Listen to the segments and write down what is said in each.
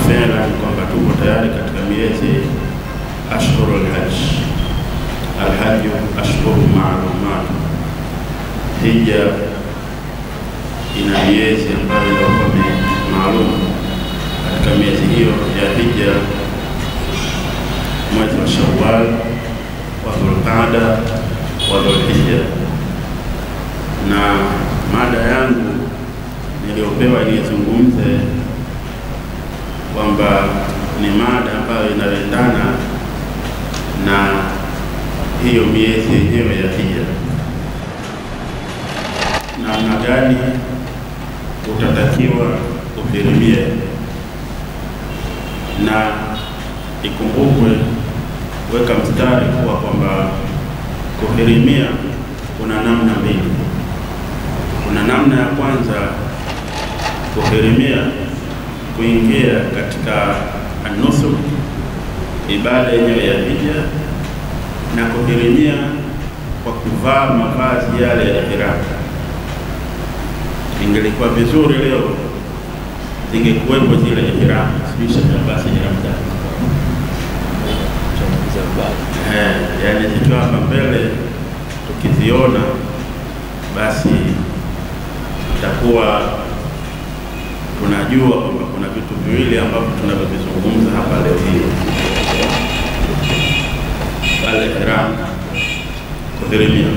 fela kwamba tuko tayari katika miezi ashhurul hajj. Al-hajj ashhuru ma'lumat. Hija ina miezi ambayo ni maalum. Katika miezi hiyo ya hija, mwezi wa Shawwal, wa Dhulqa'da, wa Dhulhijja. Na mada yangu niliopewa nizungumze kwamba ni mada ambayo inaendana na hiyo miezi yenyewe ya hija. Namna gani utatakiwa kuhirimia, na ikumbukwe, weka mstari kwa kwamba kuhirimia kuna namna mbili. Kuna namna ya kwanza kuhirimia, kuingia katika an-nusuk, ibada yenyewe ya hija, na kuhirimia kwa kuvaa mavazi yale ya ihram. Ingelikuwa vizuri leo zingekuwepo zile ihram, sisi basi ihram yani zikiwa hapa mbele, tukiziona basi itakuwa tunajua kwamba kuna vitu viwili ambavyo tunavyozungumza hapa leo hii. Al-ihram, kuhirimia,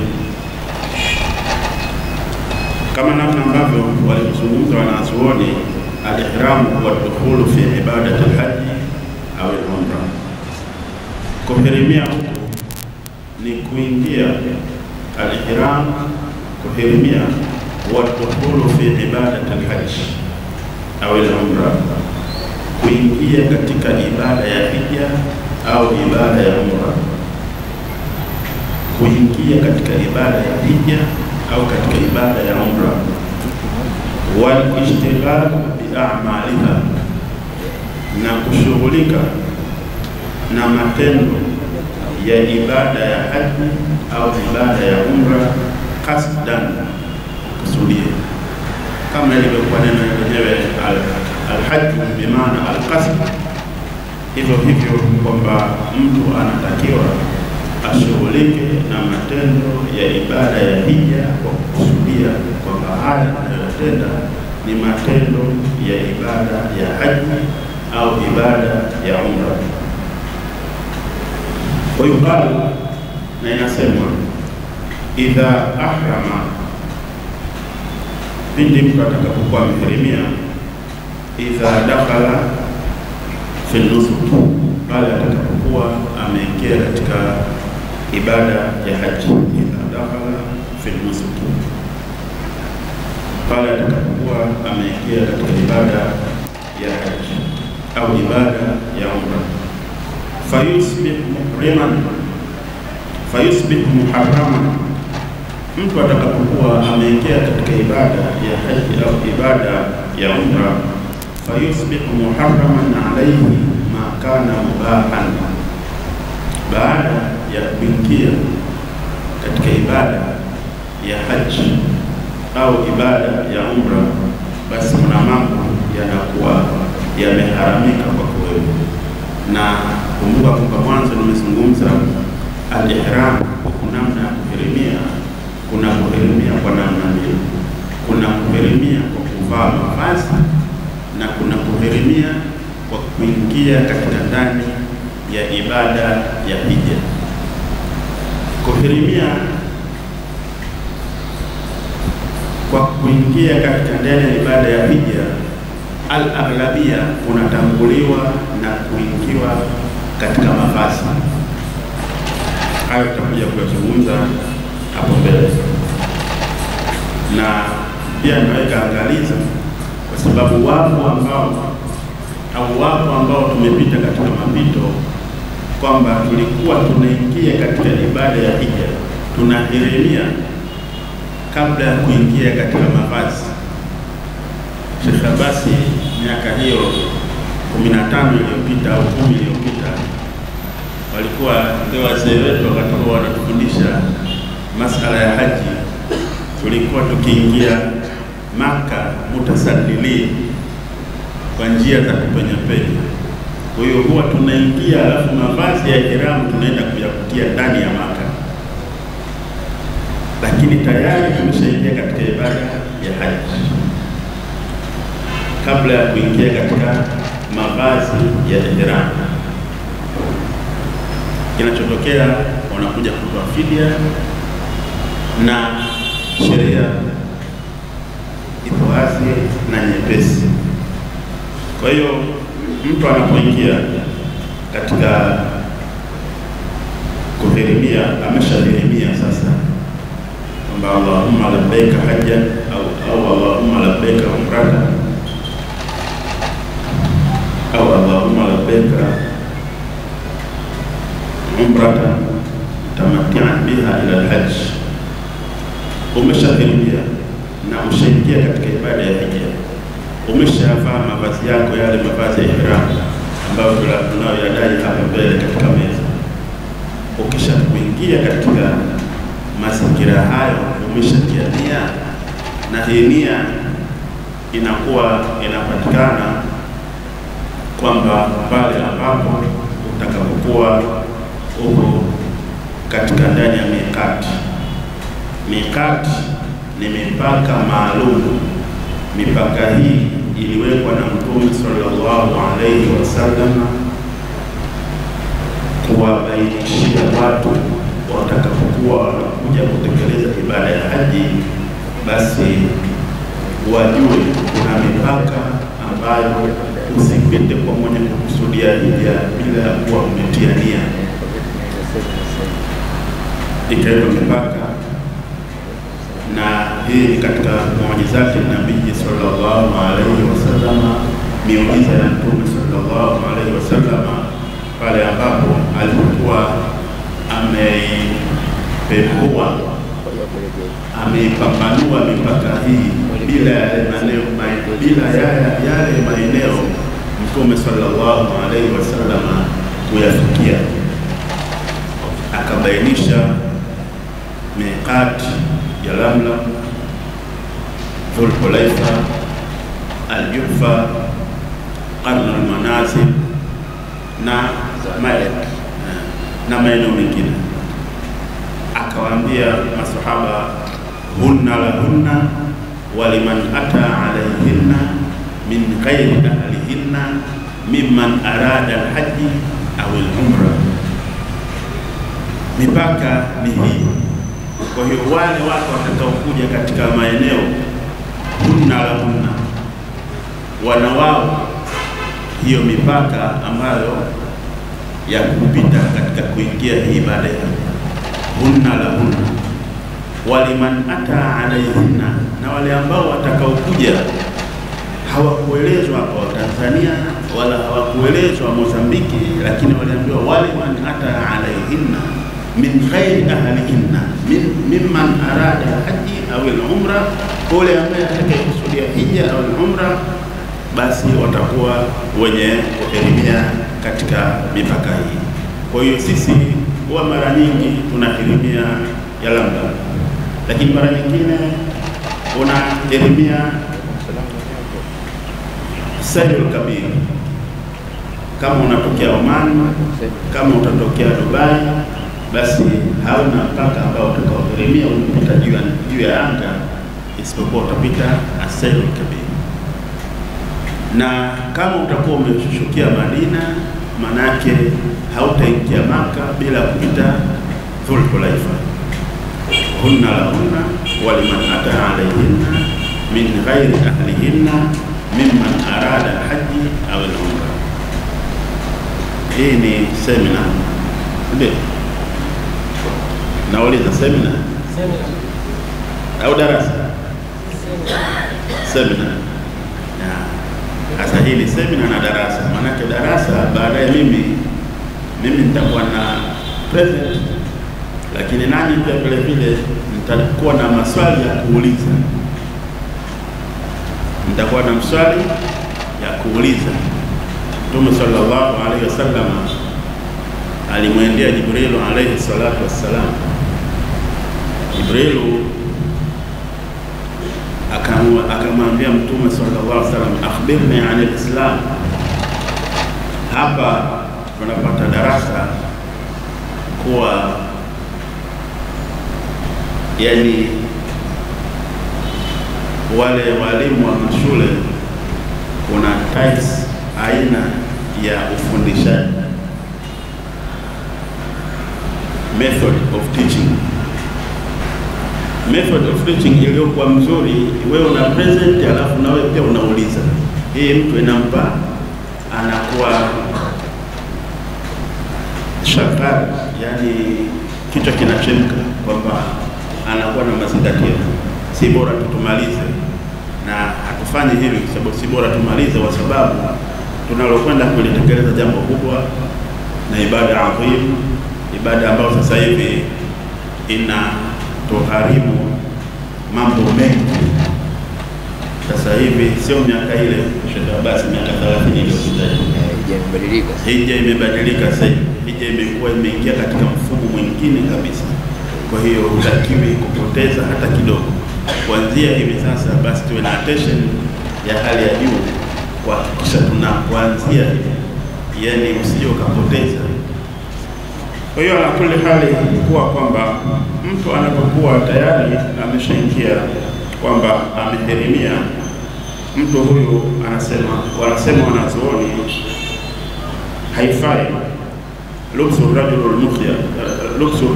kama namna ambavyo walizungumza wanazuoni, al-ihram huwa dukhulu fi ibadati al-hajj au al-umra. Kuhirimia ni kuingia, al-ihram, kuhirimia huwa dukhulu fi ibadati al-hajj au al-umra, kuingia katika ibada ya hija au ibada ya umra. Kuingia katika ibada ya hija au katika ibada ya umra. Wal ishtighal bi a'maliha, na kushughulika na matendo ya ibada ya haji au ibada ya umra, qasdan, kusudia, kama ilivyokuwa neno lenyewe al-hajj bi maana al-qasd. Hivyo kwamba mtu anatakiwa ashughulike na matendo ya ibada ya hija kwa kusudia kwamba haya anayotenda ni matendo ya ibada ya haji au ibada ya umra. Kwa hiyo na inasema idha ahrama, pindi mtu atakapokuwa amehirimia, idha dakhala fi nusuk, pale atakapokuwa ameingia katika ibada ya haji. Idha dakhala fi nusuk, pale atakapokuwa ameingia katika ibada ya haji au ibada ya umra. Fayusbih muharraman, mtu atakapokuwa ameingia katika ibada ya haji au ibada ya umra, fayusbih muharraman alayhi ma kana mubahan. Baada ya kuingia katika ibada ya haji au ibada ya umra, basi kuna mambo yanakuwa yameharamika kwa wewe. Na kumbuka kwamba mwanzo nimezungumza al-ihram, kuna namna ya kuhirimia. Kuna kuhirimia kwa namna mbili. Kuna kuhirimia kwa kuvaa mavazi, na kuna kuhirimia kwa kuingia katika ndani ya ibada ya hija. Kuhirimia kwa kuingia katika ndani ya ibada ya hija, al-aghlabia, unatanguliwa na kuingiwa katika mavazi. Hayo tutakuja kuzungumza hapo mbele. Na pia naweka angalizo, kwa sababu wapo ambao tumepita katika mapito kwamba tulikuwa tunaingia katika ibada ya hija, tunahirimia kabla ya kuingia katika mavazi. Sheikh Abasi miaka hiyo 15 iliyopita au 10 iliyopita, walikuwa ndio wazee wetu wakati wanatufundisha masala ya haji. Tulikuwa tukiingia Maka mutasallili, kwa njia za kupenya penya. Kwa hiyo huwa tunaingia, alafu mavazi ya ihram tunaenda kuyakutia ndani ya Maka, lakini tayari tumeshaingia katika ibada ya haji kabla ya kuingia katika mavazi ya ihram. Kinachotokea, wanakuja kutoa fidia na sheria ipo wazi na nyepesi. Kwa hiyo mtu anapoingia katika kuhirimia, ameshahirimia sasa kwamba Allahumma labbaika hajjan au Allahumma labbaika umratan au Allahumma labbaika umratan tamatti'an biha ila al-hajj. Umeshahirimia na ushaingia katika ibada ya hija, umeshavaa mavazi yako, yale mavazi ya ihram ambayo tunayoyadai hapa mbele katika meza. Ukisha kuingia katika mazingira hayo, umeshatia nia, na hii nia inakuwa inapatikana kwamba pale ambapo utakapokuwa uko katika ndani ya miqati. Miqati ni mipaka maalum. Mipaka hii iliwekwa na Mtume sallallahu alaihi wasallam kuwabainishia watu watakapokuwa wanakuja kutekeleza ibada ya haji, basi wajue kuna mipaka ambayo usipite kwa mwenye kukusudia hija bila ya kuwa umetia nia. Ikaitwa mipaka, na hii ni katika muujizati Nabii sallallahu alaihi wasallam, miujiza ya Mtume sallallahu alaihi wasallam pale ambapo alipokuwa ameipambanua mipaka hii bila yale maeneo Mtume sallallahu alaihi wasallam kuyafikia, akabainisha miqati ya Lamlam, Dhul Hulaifa, Al-Juhfa, Qarn al-Manazil na maeneo mengine. Akawaambia masahaba, hunna lahunna wa liman ata alayhinna min ghairi ahlihinna mimman arada al-hajj au al-umra. Mipaka ni hii. Kwa hiyo wale watu watakaokuja katika maeneo, hunna lahunna, wana wao hiyo mipaka ambayo ya kupita katika kuingia hii ibada ya hunna lahunna, waliman ata alayhinna, na wale ambao watakaokuja hawakuelezwa hapa Tanzania wala hawakuelezwa Mozambiki, lakini waliambiwa waliman ata alayhinna min ghairi ahlihinna mimman arada haji au al-umra. Wale ambao atakayokusudia hija au al-umra, basi watakuwa wenye kuhirimia katika mipaka hii. Kwa hiyo sisi huwa mara nyingi tunahirimia ya Lamlam, lakini mara nyingine unahirimia Saidul Kabir. Kama unatokea Oman, kama utatokea Dubai, basi hauna mpaka ambao utakaohirimia unapita juu ya anga, isipokuwa utapita Saidul Kabir. Na kama utakuwa umeshukia Madina, manake hautaingia Maka bila kupita Dhul Hulaifa. Hunna lahunna wa liman ata alayhinna min ghairi ahlihinna mimman arada haji au al-umra. Hii ni semina, ndio nauliza, semina au darasa? Semina. Sasa hii ni semina na darasa. Manake darasa baadaye mimi nitakuwa na present, lakini nani pia vile vile nitakuwa na maswali ya kuuliza. Nitakuwa na maswali ya kuuliza. Mtume sallallahu alaihi wasallam alimwendea Jibril alayhi salatu wassalam. Jibril akamwambia Mtume sallallahu alaihi wasallam, akhbirni anil Islam. Hapa tunapata darasa kuwa yani wale walimu wa mashule kuna types aina ya ufundishaji, method of teaching. Method of teaching iliyokuwa mzuri, wewe una present alafu nawe pia unauliza. Hii mtu inampa anakuwa shakari, yani kichwa kinachemka kwamba anakuwa na mazingatio. Si bora tutumalize, na hatufanyi hili kwa sababu si bora tumalize, kwa sababu tunalokwenda kulitekeleza jambo kubwa na ibada adhimu, ibada ambayo sasa hivi ina tuharimu mambo mengi. Sasa hivi sio miaka ile basi miaka 30 iliyopita, hija imebadilika sasa. Hija imekuwa imeingia katika mfumo mwingine kabisa. Kwa hiyo hutakiwi kupoteza hata kidogo. Kuanzia hivi sasa basi tuwe na attention ya hali ya juu kuhakikisha tunapoanzia, yani usije ukapoteza. Kwa hiyo ala kulli hali kuwa kwamba mtu anapokuwa tayari ameshaingia kwamba amehirimia, mtu huyu wanasema wanazuoni haifai lubsu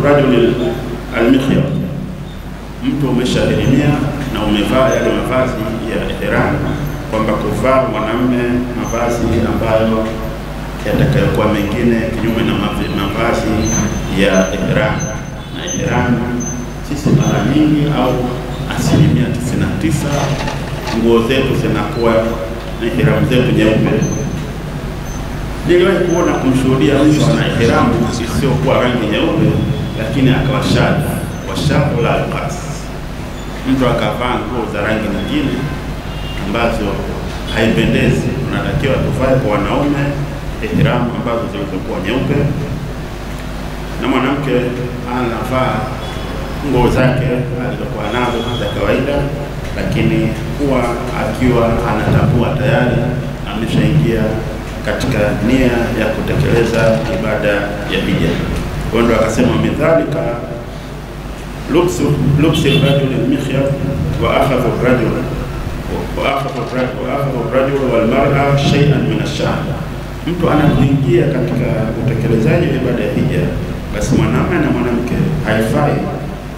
rajul al-mikhyar. Mtu umeshahirimia na umevaa yale mavazi ya ihram, kwamba kuvaa mwanamume mavazi ambayo yatakayokuwa mengine kinyume na mavazi ya ihram. Na ihram sisi mara nyingi au 99% nguo zetu zinakuwa na ihram zetu nyeupe. Niliwahi kuona kumshuhudia mtu ana ihram isiyokuwa rangi nyeupe, lakini akawa shadhu la al-qas. Mtu akavaa nguo za rangi nyingine ambazo haipendezi. Tunatakiwa tuvae kwa wanaume ihram ambazo zilizokuwa nyeupe, na mwanamke anavaa nguo zake alizokuwa nazo za kawaida, lakini kuwa akiwa anatambua tayari ameshaingia katika nia ya kutekeleza ibada ya hija. Kwa hiyo akasema midhalika lubsi rajul al-mikhyar wa akhadhu ar-rajul wal mar'a shay'an min ash-sha'r. Mtu anapoingia katika utekelezaji wa ibada ya hija, basi mwanamume na mwanamke haifai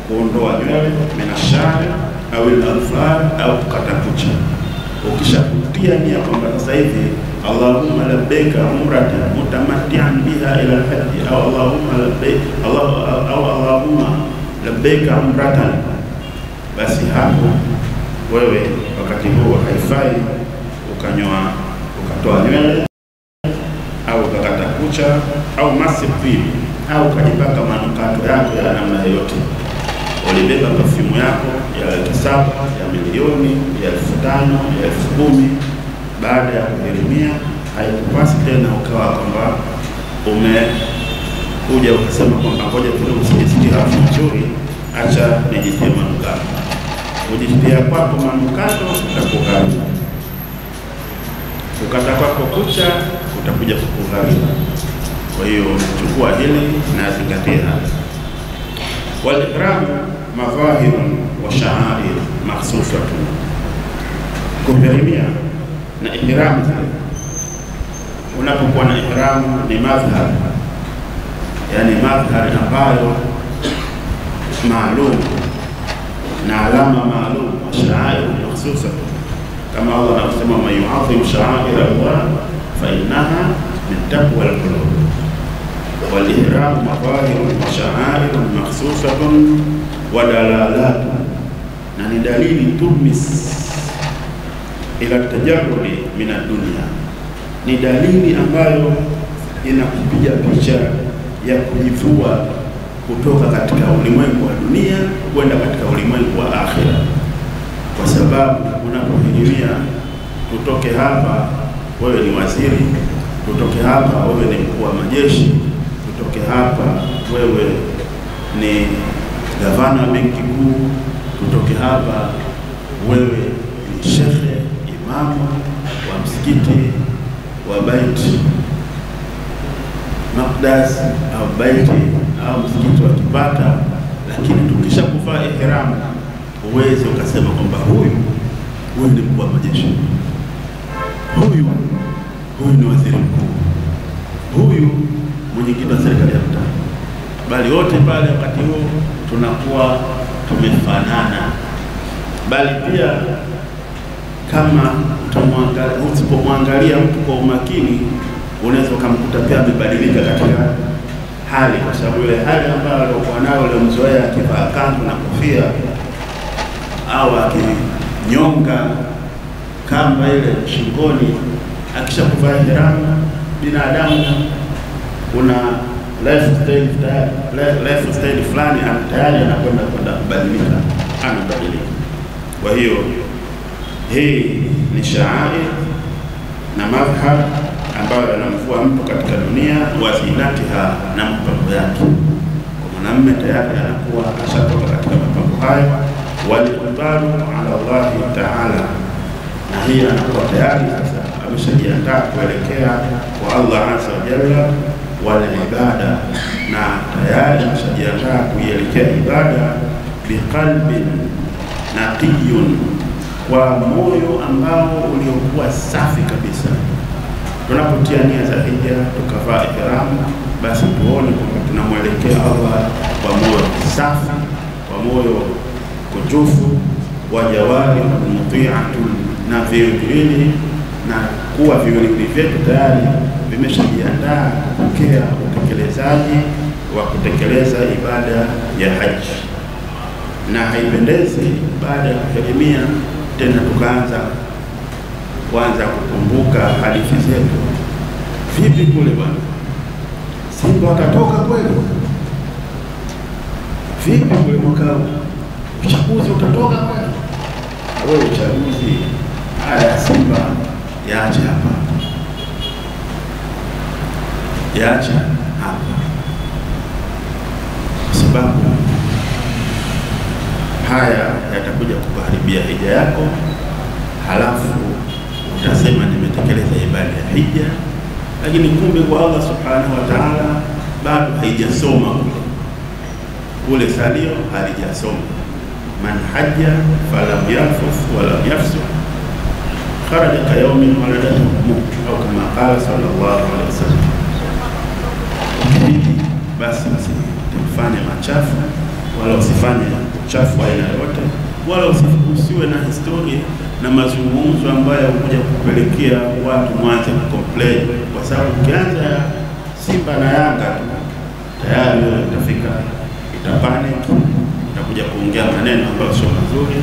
kuondoa nywele min ash-sha'r au al-adfar au kukata kucha. Ukishakutia nia kwamba sasa hivi Allahumma labbaika umratan mutamatti'an biha ila al-hajj au Allahumma labbaika umratan, basi hapo wewe wakati huo haifai ukatoa nywele au ukakata kucha au masipi au ukajipaka manukato yako ya namna yoyote. Ulibeba perfume yako ya 7,000, ya milioni, ya 5,000, ya 10,000, baada ya kuhirimia, haikupasi tena ukawa kwamba umekuja ukasema kwamba ngoja kidogo sijisikia harufu nzuri, acha nijitie manukato. Ujitia kwako manukato utakugharimu, ukata kwako kucha utakuja kukugharimu. Kwa hiyo chukua hili na zingatia hapa. Wal-ihram madhahir wa sha'air makhsusatun. Kuhirimia na ihram, unapokuwa na ihram ni madhhar, yani madhhar ambayo maalum na alama maalum, wa sha'air makhsusatun, kama Allah anasema man yu'azzim sha'air Allah fa innaha min taqwa al-qulub. Wal-ihram madhahir wa sha'air makhsusatun wa dalalat, na ni dalili tumis ila tajarrudi min ad-dunya, ni dalili ambayo inakupiga picha ya kujivua kutoka katika ulimwengu wa dunia kwenda katika ulimwengu wa akhira. Kwa sababu unapohirimia, tutoke hapa wewe ni waziri, tutoke hapa wewe ni mkuu wa majeshi, tutoke hapa wewe ni gavana benki kuu, tutoke hapa wewe ni shekhe, imamu wa msikiti wa Baiti Maqdas au Baiti au msikiti wa Kibata, lakini tukisha kuvaa ihram uweze ukasema kwamba huyu ni mkuu wa majeshi, huyu ni waziri mkuu, huyu mwenyekiti wa serikali ya mtaa, bali wote pale wakati huo tunakuwa tumefanana. Bali pia kama usipomwangalia mtu kwa umakini, unaweza ukamkuta pia amebadilika katika hali, kwa sababu ile hali ambayo alikuwa nayo ile mzoea akivaa kanzu na kofia au akinyonga kamba ile shingoni, akishakuvaa ihram, binadamu kuna lifestyle fulani tayari anakwenda kubadilika, anabadilika. Kwa hiyo hii ni sha'air na madhhab ambayo yanamvua mtu katika dunia, wazinatiha, na mapambo yake. Kwa mwanamume tayari anakuwa ashatoka katika mapambo hayo, waliqbalu ala Allah ta'ala, na hii anakuwa tayari sasa ameshajiandaa kuelekea kwa Allah azza wa jalla, wala ibada, na tayari ameshajiandaa kuielekea ibada biqalbin naqiyun, kwa moyo ambao uliokuwa safi kabisa. Tunapotia nia za hija tukavaa ihram, basi tuone kwamba tunamwelekea Allah kwa moyo safi, kwa moyo kujufu, wa jawari muti'atun, na viwili na kuwa viwili vyetu tayari vimeshajiandaa kupokea utekelezaji wa kutekeleza ibada ya haji. Na haipendezi baada ya kuhirimia tena tukaanza kukumbuka hadithi zetu. Vipi kule bwana, Simba watatoka kweli? Vipi kule mwaka uchaguzi utatoka kweli? Wewe uchaguzi, haya Simba yaache hapa, yaache hapa, kwa sababu haya yatakuja kukuharibia hija yako, halafu utasema nimetekeleza ibada ya hija, lakini kumbe kwa Allah subhanahu wa ta'ala bado haijasoma kule salio, halijasoma. Man hajja falam yarfus walam yafsuq kharaja ka yawmin waladatu ummuh, au kama qala sallallahu alaihi wasallam. Basi usifanye machafu wala usifanye uchafu aina yote, wala usiwe na historia na mazungumzo ambayo huja kupelekea watu mwanze kucomplain, kwa sababu ukianza Simba na Yanga tayari wewe utafika, utapanic, utakuja kuongea maneno ambayo sio mazuri.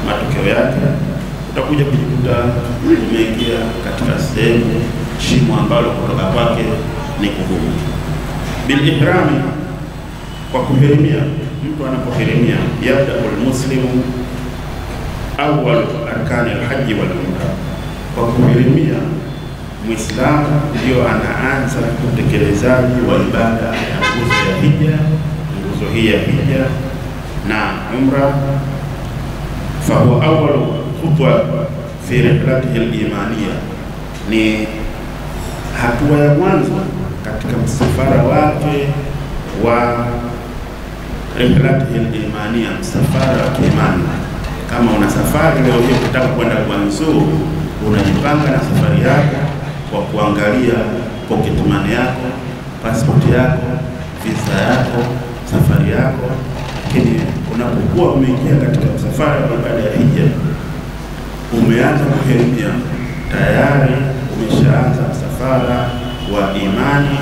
Matokeo yake utakuja kujikuta umeingia katika sehemu, shimo ambalo kutoka kwake ni kugumu. Bil ihrami, kwa kuhirimia, mtu anapohirimia, yabda al-muslimu awwal arkani al-hajj wal umrah. Kwa kuhirimia, Muislamu ndio anaanza utekelezaji wa ibada ya nguzo ya hija, nguzo hii ya hija na umra. Fa huwa awwal khutwa fi rihlatihi al-imaniyya, ni hatua ya mwanzo katika msafara wake wa rihlatihi al-imaniyya, msafara wa kiimani. Kama una safari leo hii unataka kwenda Guangzhou, unajipanga na safari yako kwa kuangalia pocket money yako, passport yako, visa yako, safari yako. Lakini unapokuwa umeingia katika msafara wa ibada ya hija, umeanza kuhirimia, tayari umeshaanza msafara wa imani,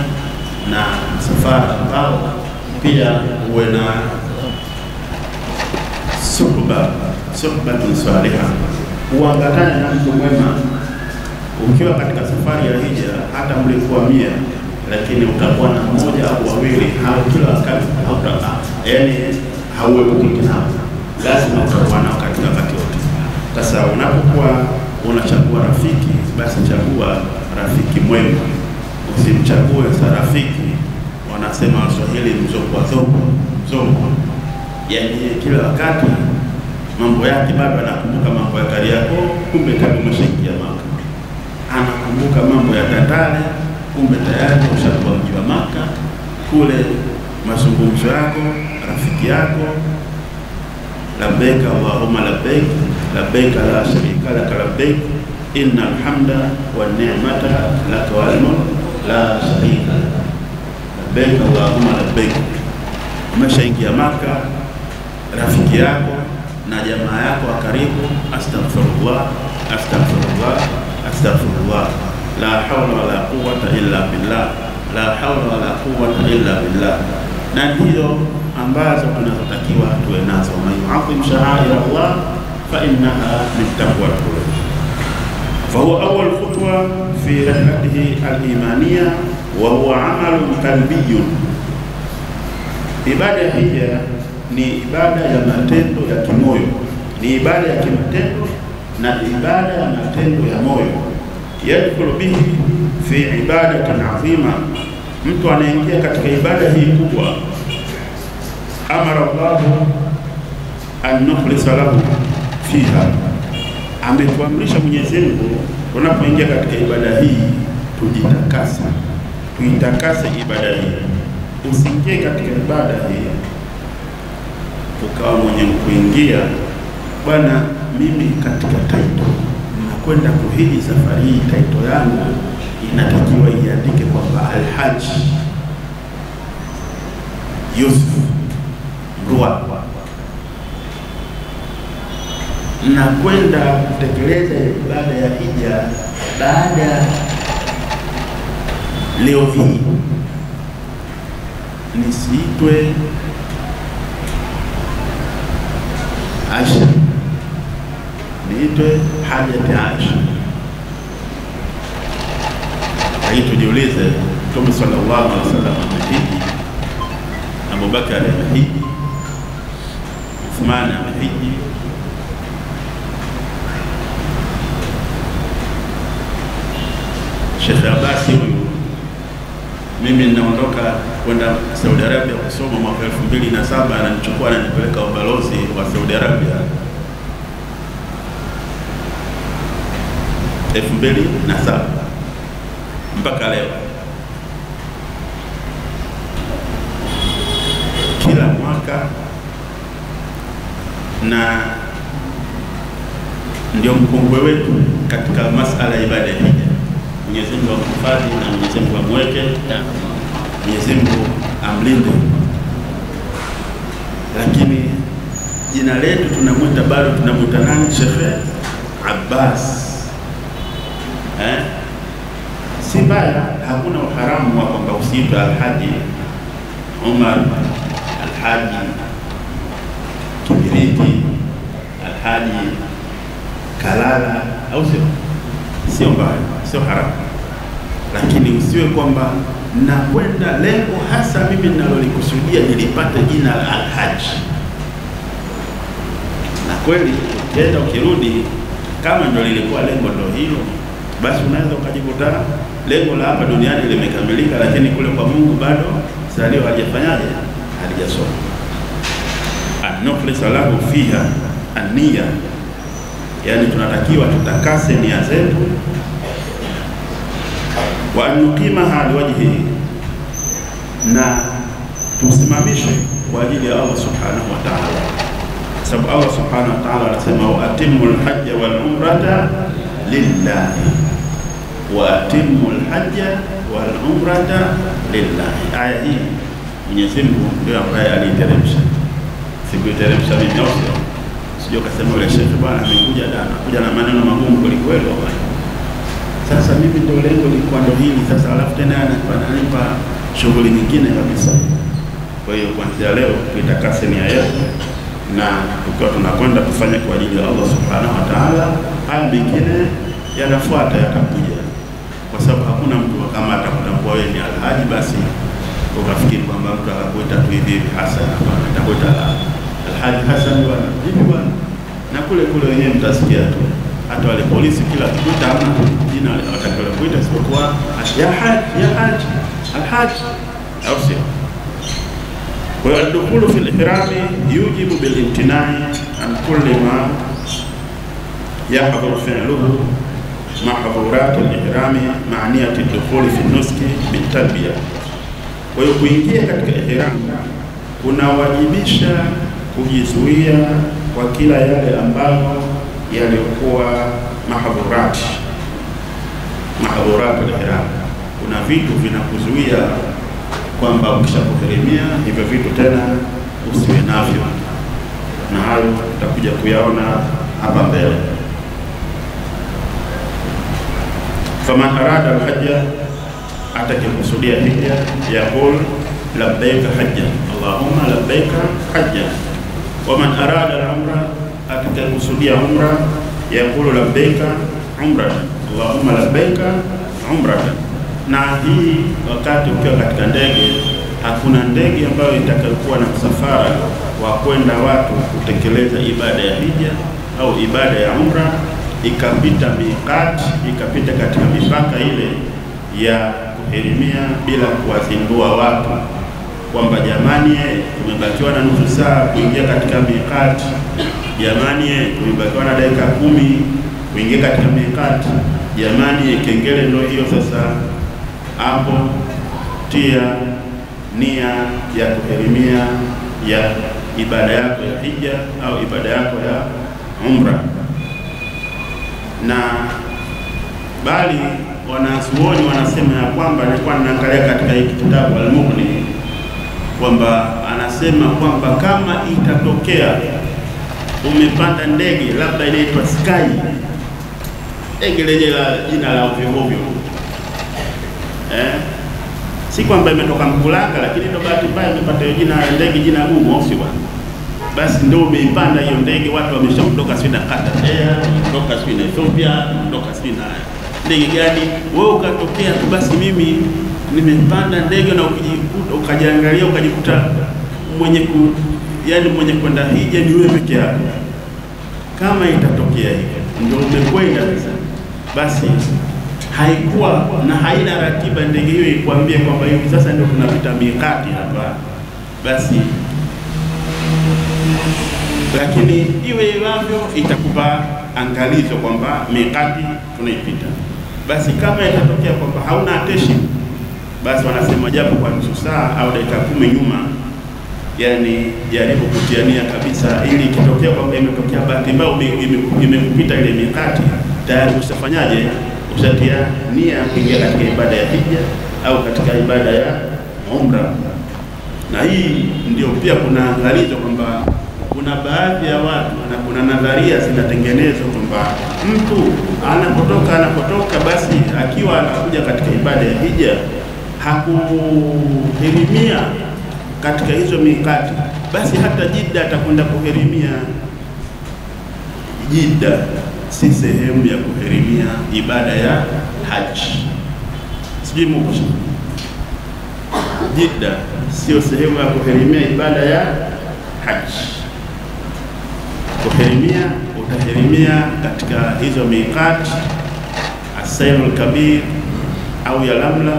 na msafara ambao pia uwe na suhbatun salihah, uangatane na mtu mwema. Ukiwa katika safari ya hija, hata mlikuwa 100, lakini utakuwa na mmoja au wawili, au kila wakati yani hauepuki nao, lazima utakuwa nao katika wakati wote. Sasa unapokuwa unachagua rafiki, basi chagua rafiki mwema, usimchague rafiki wanasema Waswahili mzoko, yani kila wakati mambo yake bado anakumbuka mambo ya Kariakoo, kumbe tayari umeshaingia Maka. Anakumbuka mambo ya Tandale, kumbe tayari ushakuwa mji wa Maka. Kule mazungumzo yako, rafiki yako, labbaik Allahumma labbaik, labbaik la sharika lak labbaik, innal hamda wan ni'mata lak wal mulk la sharika lak, labbaik Allahumma labbaik. Umeshaingia Maka, rafiki yako na jamaa yako wa karibu, astaghfirullah, astaghfirullah, astaghfirullah, la hawla wala quwwata illa billah, la hawla wala quwwata illa billah. Na hiyo ambazo tunazotakiwa tuwe nazo. Man yu'azzim sha'air Allah fa innaha min taqwa al-qulub. Fa huwa awwal khutwa fi rihlatihi al-imaniyya wa huwa 'amalun qalbiyyun. Ibada hija ni ibada ya matendo ya kimoyo, ni ibada ya kimatendo na ibada ya matendo ya moyo. Yadkhulu bihi fi ibadatin 'azima, mtu anaingia katika ibada hii kubwa. Amara Allahu an nukhlisa lahu fiha, ametuamrisha Mwenyezi Mungu tunapoingia katika ibada hii tujitakase, tuitakase ibada hii. Usiingie katika ibada hii ukawa mwenye kuingia, bwana mimi katika taito nakwenda kuhiji safari hii, taito yangu inatakiwa iandike kwamba Alhaji Yusuf Mrua, na kwenda kutekeleza ibada ya hija baada leo hii, nisiitwe Aisha, niitwe Hajati Aisha. Hii tujiulize, Mtume sallallahu alaihi wasallam amehiji, Abu Bakar amehiji, Uthman amehiji, Sheikh Abbas huyu, mimi ninaondoka kwenda Saudi Arabia kusoma mwaka 2007, ananichukua ananipeleka ubalozi wa Saudi Arabia 2007 mpaka leo. Kila mwaka, na ndio mkongwe wetu katika masala ya ibada hii. Mwenyezi Mungu amhifadhi na Mwenyezi Mungu amweke, Mwenyezi Mungu amlinde. Lakini jina letu tunamwita bado, tunamwita nani? Sheikh Abbas. Si baya, hakuna uharamu wa kwamba usiitwe Alhaji Umar, Alhaji Kibiriti, Alhaji Kalala, au sio mbaya, sio haramu. Lakini usiwe kwamba nakwenda lengo hasa mimi ninalolikusudia nilipate jina la Alhaji. Na kweli ukienda ukirudi, kama ndio lilikuwa lengo ndio hilo, basi unaweza ukajikuta lengo la hapa duniani limekamilika, lakini kule kwa Mungu bado salio hajafanyaje, halijasoma. An-nukhlisa lahu fiha an-niyya, yani tunatakiwa tutakase nia zetu, wa nuqimaha liwajhihi, na tusimamishe kwa ajili ya Allah subhanahu wa ta'ala. Sababu Allah subhanahu wa ta'ala anasema wa atimul hajja wal umrata lillahi, wa atimul hajja wal umrata lillahi. Aya hii Mwenyezi Mungu ndio ambaye aliteremsha, sikuiteremsha mimi au sio kasema yule Sheikh bwana amekuja na kuja na maneno magumu kweli wallahi. Sasa mimi ndio lengo lilikuwa ndio hili sasa, alafu tena ananipa shughuli nyingine kabisa. Kwa hiyo kuanzia leo tuitakase nia yetu, na tukiwa tunakwenda kufanya kwa ajili ya Allah subhanahu wa ta'ala, haya mengine yanafuata, yatakuja. Kwa sababu hakuna mtu kama atakutambua wewe ni Alhaji basi ukafikiri kwamba mtu akakuita tu hivi Hassan, atakuita Alhaji Hassan bwana hivi bwana, na kule wenyewe mtasikia tu, hata wale polisi kila kuita ama jina watakalo kuita isipokuwa ya Haji, ya Haji, Alhaji, au sio? Kwa hiyo al-dukhulu fil ihrami yujibu bil imtinai an kulli ma yahdhuru fi'luhu mahdhurat al-ihrami ma'niyat ad-dukhul fi an-nuski bit-talbiya. Kwa hiyo kuingia katika ihram kunawajibisha kujizuia kwa kila yale ambayo yalikuwa mahdhurat al-ihram. Kuna vitu vinakuzuia kwamba ukishakuhirimia hivyo vitu tena usiwe navyo, na hayo tutakuja kuyaona hapa mbele. Faman arada al-hajja, atakikusudia hija, yaqul labbaika hajjan, Allahumma labbaika hajjan. Waman arada al-umra, atakikusudia umra, yaqulu labbaika umratan, Allahumma labbaika umratan. Na hii wakati ukiwa katika ndege, hakuna ndege ambayo itakayokuwa na msafara wa kwenda watu kutekeleza ibada ya hija au ibada ya umra ikapita miqat, ikapita katika mipaka ile ya kuhirimia bila kuwazindua watu kwamba jamani, tumebakiwa na nusu saa kuingia katika miqat, jamani, tumebakiwa na dakika 10 kuingia katika miqat, jamani, kengele ndio hiyo sasa. Hapo tia nia ya kuhirimia ya ibada yako ya hija au ibada yako ya umra. Na bali wanazuoni wanasema ya kwamba, nilikuwa ninaangalia katika hiki kitabu Al-Mughni kwamba anasema kwamba kama itatokea umepanda ndege labda inaitwa Sky, ndege lenye jina la ovyo, si kwamba imetoka Mkulanga, lakini ndo bahati mbaya imepata jina la ndege, jina gumu, au si bwana? Basi ndio umeipanda hiyo ndege, watu wameshaondoka sio na Qatar Air, kutoka sio na Ethiopia, kutoka sio na ndege gani, wewe ukatokea tu basi mimi nimepanda ndege, na ukijikuta ukajiangalia ukajikuta mwenye kwenda hija ni wewe peke yako. Kama itatokea hivyo ndio umekwenda sasa, basi haikuwa na haina ratiba ndege hiyo ikwambie kwamba hivi sasa ndio tunapita miqati hapa, basi lakini iwe hivyo itakupa angalizo kwamba miqati tunaipita. Basi kama itatokea kwamba hauna attention, basi wanasema japo kwa nusu saa au dakika 10 nyuma, yani jaribu kutiania kabisa, ili ikitokea kwamba imetokea bahati mbaya imekupita ile miqati, tayari usafanyaje, ushatia nia kuingia katika ibada ya hija au katika ibada ya umra. Na hii ndio pia kuna angalizo kwamba kuna baadhi ya watu na kuna nadharia zinatengenezwa kwamba mtu anapotoka basi akiwa anakuja katika ibada ya hija hakuhirimia katika hizo mikati, basi hata Jidda atakwenda kuhirimia. Jidda si sehemu ya kuhirimia ibada ya haji. Sijui mko Jidda sio sehemu ya kuhirimia ibada ya haji. Kuhirimia utahirimia katika hizo miqat, As-Sayr al-Kabir au Yalamla,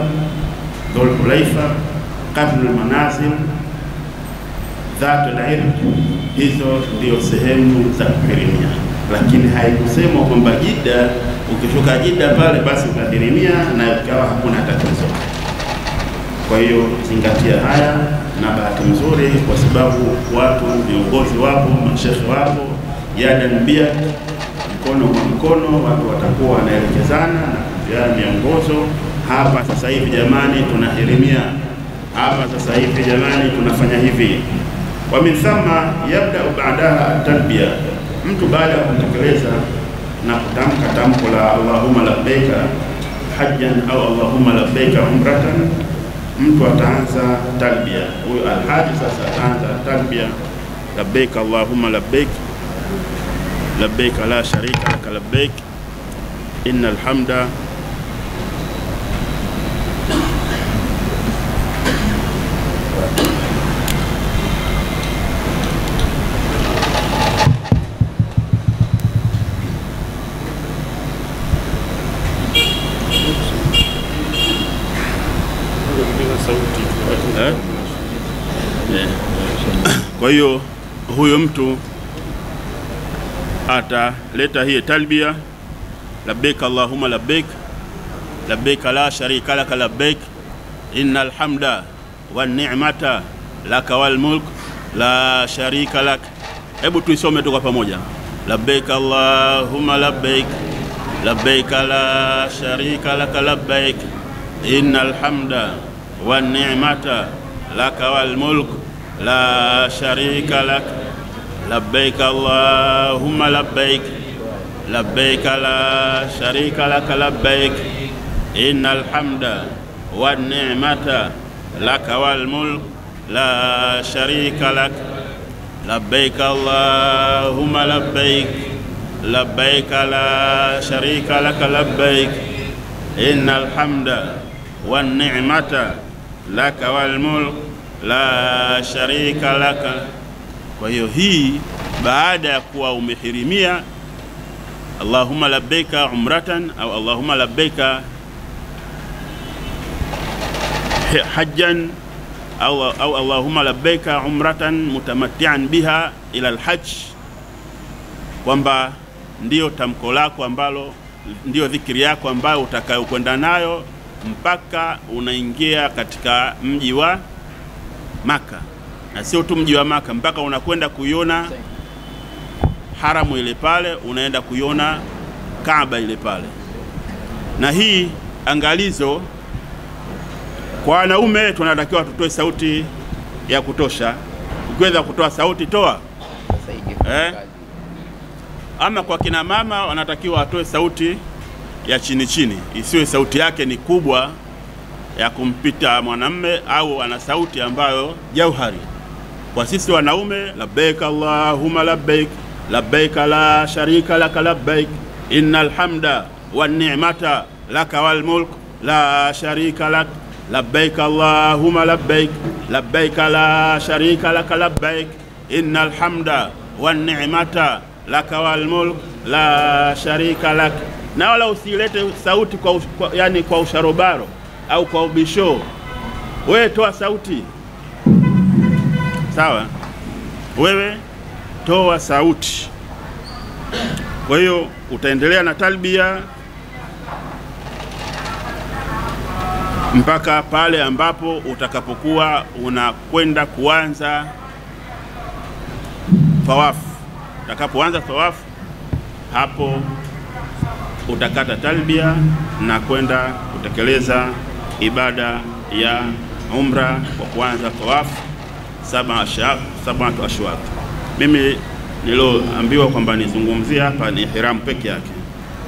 Dhul Hulaifa, Qabl al-Manazil, Dhat al-Irq. Hizo ndio sehemu za kuhirimia, lakini haikusemwa kwamba Jidda ukishuka Jidda pale basi utahirimia na ikawa hakuna tatizo. Kwa hiyo zingatia haya, na bahati nzuri kwa sababu watu viongozi wapo, mashekhe wapo, yadan bia, mkono kwa mkono, watu watakuwa wanaelekezana na kupeana miongozo. Hapa sasa hivi jamani tunahirimia, hapa sasa hivi jamani tunafanya hivi. Wa min thumma yabda ba'daha talbiya, mtu baada ya kutekeleza na kutamka tamko la Allahumma labbaika hajjan au Allahumma labbaika umratan, mtu ataanza talbiya. Huyo alhaji sasa ataanza talbiya, labbaik Allahumma labbaik labbaik la sharika lak labbaik innal hamda Kwa hiyo huyo mtu ataleta hii talbia, labbaik Allahumma labbaik, labbaik la sharika laka labbaik, innal hamda wan ni'mata laka wal mulk la sharika lak. Hebu tuisome tu kwa pamoja. Labbaik Allahumma labbaik, labbaik la sharika laka labbaik, innal hamda wan ni'mata laka wal mulk la sharika lak. Labbaik Allahumma labbaik, labbaik la sharika laka labbaik, innal hamda wan ni'mata laka wal mulk la sharika lak. Labbaik Allahumma labbaik, labbaik la sharika laka labbaik, innal hamda wan ni'mata laka wal mulk la sharika laka. Kwa hiyo hii baada ya kuwa umehirimia Allahumma labbaika umratan au Allahumma labbaika hajjan au Allahumma labbaika umratan mutamatti'an biha ila alhajj, kwamba ndio tamko lako ambalo ndio dhikri yako ambayo utakayokwenda nayo mpaka unaingia katika mji wa Maka, na sio tu mji wa Maka, mpaka unakwenda kuiona haramu ile pale, unaenda kuiona Kaaba ile pale. Na hii angalizo kwa wanaume, tunatakiwa tutoe sauti ya kutosha. Ukiweza kutoa sauti toa. Ama kwa kina mama wanatakiwa atoe sauti ya chini chini, isiwe sauti yake ni kubwa ya kumpita mwanamume au ana sauti ambayo jauhari. Kwa sisi wanaume, labbaik Allahumma labbaik, labbaik la sharika laka labbaik, innal hamda wan ni'mata laka wal mulk la sharika lak. Labbaik Allahumma labbaik, labbaik la sharika laka labbaik, innal hamda wan ni'mata laka wal mulk la sharika lak. Na wala usilete sauti yani kwa usharobaro au kwa ubisho. Wewe toa sauti. Sawa? Wewe toa sauti. Kwa hiyo utaendelea na talbia mpaka pale ambapo utakapokuwa unakwenda kuanza tawafu. Utakapoanza tawafu, hapo utakata talbia na kwenda kutekeleza ibada ya umra kwa kuanza tawafu 7 ashwat. Mimi niloambiwa kwamba nizungumzia hapa ni ihram peke yake,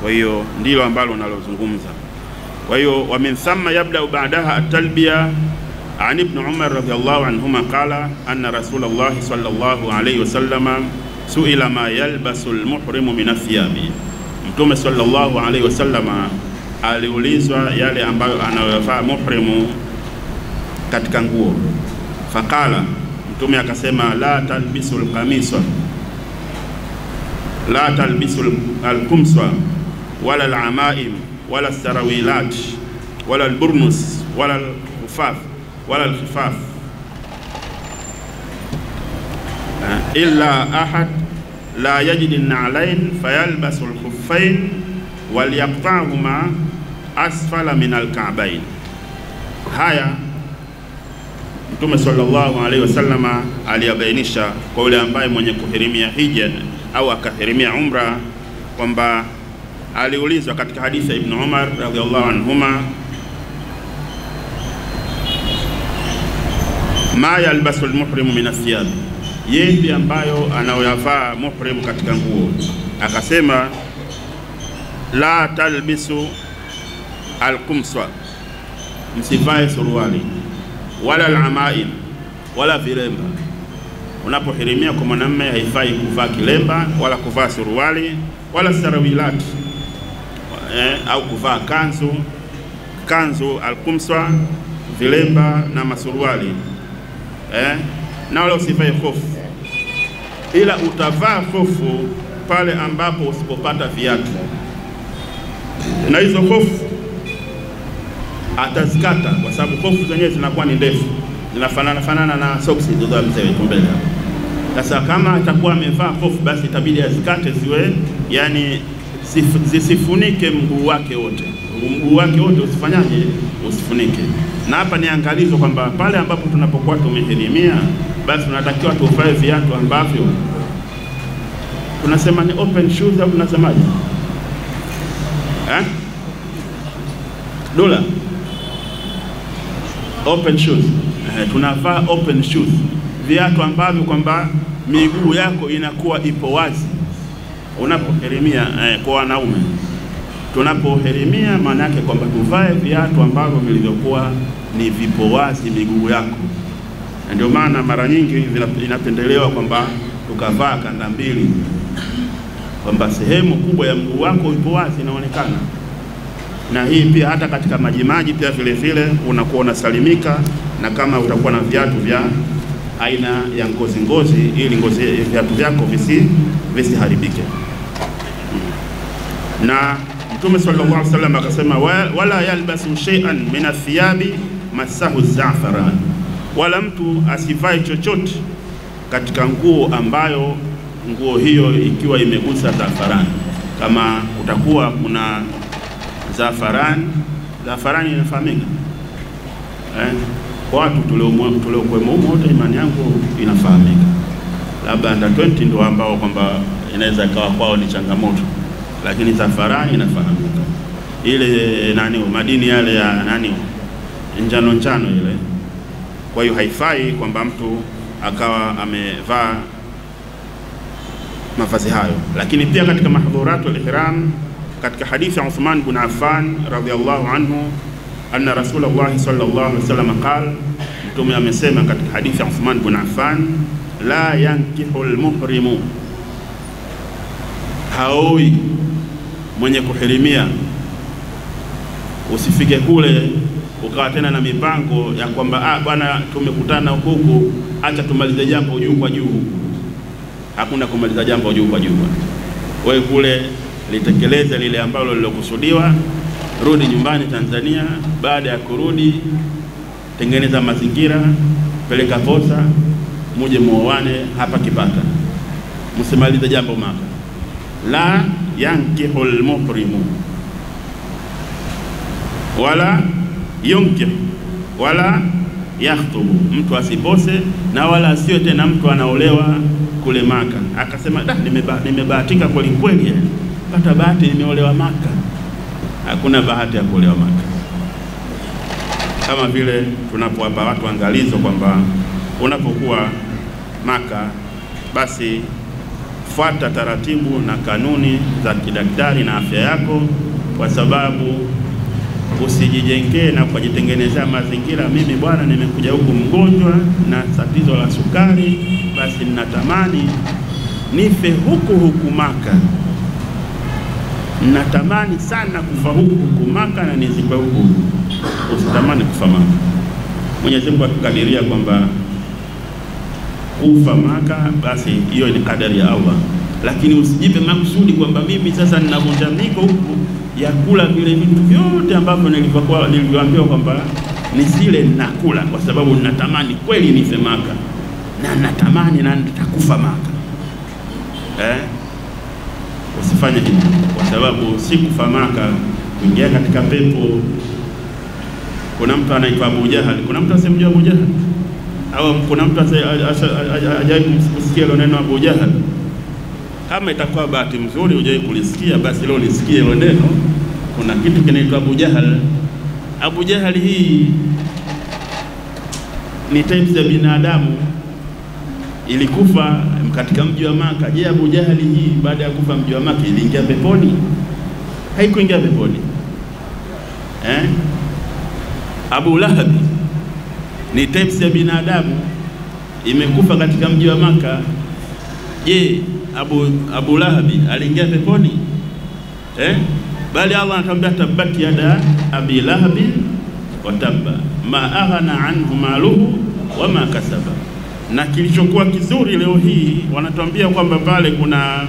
kwa hiyo ndilo ambalo nalozungumza. Kwa hiyo wa min thumma yabda ba'daha at-talbiya. An ibn Umar radhiyallahu anhuma qala anna Rasulullah sallallahu alayhi wasallam su'ila ma yalbasu al-muhrimu min athiyabi. Mtume sallallahu alayhi wasallam aliulizwa yale ambayo anayovaa muhrimu katika nguo. Faqala, Mtume akasema la talbisul qamisa, la talbisul al-kumsa wala al-amaim wala sarawilat wala al-burnus wala al-khufaf wala al-khifaf illa ahad la yajid an-na'layn fayalbasu al-khuffayn wal yaqta'huma asfala min al-ka'bayn. Haya Mtume sallallahu alaihi wasallama aliyabainisha kwa yule ambaye mwenye kuhirimia hija au akahirimia umra, kwamba aliulizwa katika hadithi ya Ibn Umar radhiallahu anhuma, ma yalbasu al-muhrimu min athiyab, yepi ambayo anayoyavaa muhrimu katika nguo. Akasema la talbisu al-kumsa, msivae suruali, wala al-amaim, wala vilemba. Unapohirimia kwa mwanamume haifai kuvaa kilemba wala kuvaa suruali wala sarawilat, au kuvaa kanzu al-kumsa, vilemba na masuruali, na wala usivai hofu, ila utavaa hofu pale ambapo usipopata viatu, na hizo hofu atazikata kwa sababu hofu zenyewe zinakuwa ni ndefu, zinafanana na socks za mzee wetu mbele. Sasa kama atakuwa amevaa kofu, basi itabidi azikate ziwe, yani zisifunike mguu wake wote. Mguu wake wote usifanyaje? Usifunike. Na hapa ni angalizo kwamba pale ambapo tunapokuwa tumehirimia, basi tunatakiwa tuvae viatu ambavyo tunasema ni open shoes, au tunasemaje? Dola open shoes. Tunavaa open shoes, viatu ambavyo kwamba miguu yako inakuwa ipo wazi unapohirimia. Kwa wanaume tunapohirimia, maana yake kwamba tuvae viatu ambavyo vilivyokuwa ni vipo wazi miguu yako. Ndio maana mara nyingi inapendelewa kwamba tukavaa kanda mbili, kwamba sehemu kubwa ya mguu wako ipo wazi inaonekana. Na hii pia hata katika majimaji pia vile vile unakuwa unasalimika, na kama utakuwa na viatu vya aina ya ngozi, ili viatu vyako visiharibike. Na Mtume sallallahu alaihi wasallam akasema, wala yalbasu shay'an min athiyabi masahu za'faran, wala mtu asivae chochote katika nguo ambayo nguo hiyo ikiwa imegusa zafaran. Kama utakuwa kuna zafaran inafahamika watu tuliokuwemo wote, imani yangu inafahamika. Labda under 20 ndio ambao kwamba inaweza ikawa kwao ni changamoto, lakini zafarani inafahamika. Ile madini yale ya njano ile. Kwa hiyo haifai kwamba mtu akawa amevaa mavazi hayo. Lakini pia katika mahdhuratul ihram, katika hadithi ya Uthman bin Affan radhiyallahu anhu, anna Rasulullah sallallahu alaihi wasallam qala, Mtume amesema katika hadithi ya Uthman bin Affan, la yankihul muhrimu, haoi mwenye kuhirimia. Usifike kule ukawa tena na mipango ya kwamba bwana tumekutana huku, acha tumalize jambo juu kwa juu. Hakuna kumaliza jambo juu kwa juu. Wewe kule litekeleze lile ambalo lilokusudiwa, rudi nyumbani Tanzania. Baada ya kurudi, tengeneza mazingira, peleka posa, muje muoane hapa Kipata. Msimalize jambo Maka. La yankihul muhrimu wala yunkih wala yakhtubu, mtu asipose na wala asiwe tena mtu anaolewa kule Maka. Akasema nimebahatika kweli kweli, pata bahati nimeolewa Maka. Hakuna bahati ya kuolewa Maka. Kama vile tunapowapa watu angalizo kwamba unapokuwa Maka, basi fuata taratibu na kanuni za kidaktari na afya yako, kwa sababu usijijengee na kujitengenezea mazingira. Mimi bwana nimekuja huku mgonjwa na tatizo la sukari, basi ninatamani nife huku Maka. Ninatamani sana kufa huku Maka na nizikwe huku. Usitamani kufa Maka. Mwenyezi Mungu akikadiria kwamba kufa Maka, basi hiyo ni kadari ya Allah. Lakini usijipe makusudi kwamba mimi sasa ninavunja miko huku ya kula vile vitu vyote ambavyo nilivyoambiwa kwamba nisile, ninakula kwa sababu ninatamani kweli nife Maka na natamani na nitakufa Maka. Usifanye hivyo, kwa sababu si kufa Maka kuingia katika pepo. Kuna mtu anaitwa Abu Jahal. Kuna mtu asemjua Abu Jahal? Au kuna mtu ajaye kusikia hilo neno Abu Jahal? Kama itakuwa bahati mzuri hujawahi kulisikia, basi leo nisikie hilo neno. Kuna kitu kinaitwa Abu Jahal. Abu Jahal hii ni types ya binadamu, ilikufa katika mji wa Maka. Je, Abu Jahal hii baada ya kufa mji wa Maka iliingia peponi? Haikuingia peponi. Abu Lahab ni types ya binadamu, imekufa katika mji wa Maka. Je, Abu Lahab aliingia peponi? Bali Allah anatuambia tabbat yada Abi Lahab wa tabba ma aghna anhu maluhu wa ma kasaba. Na kilichokuwa kizuri leo hii wanatuambia kwamba pale kuna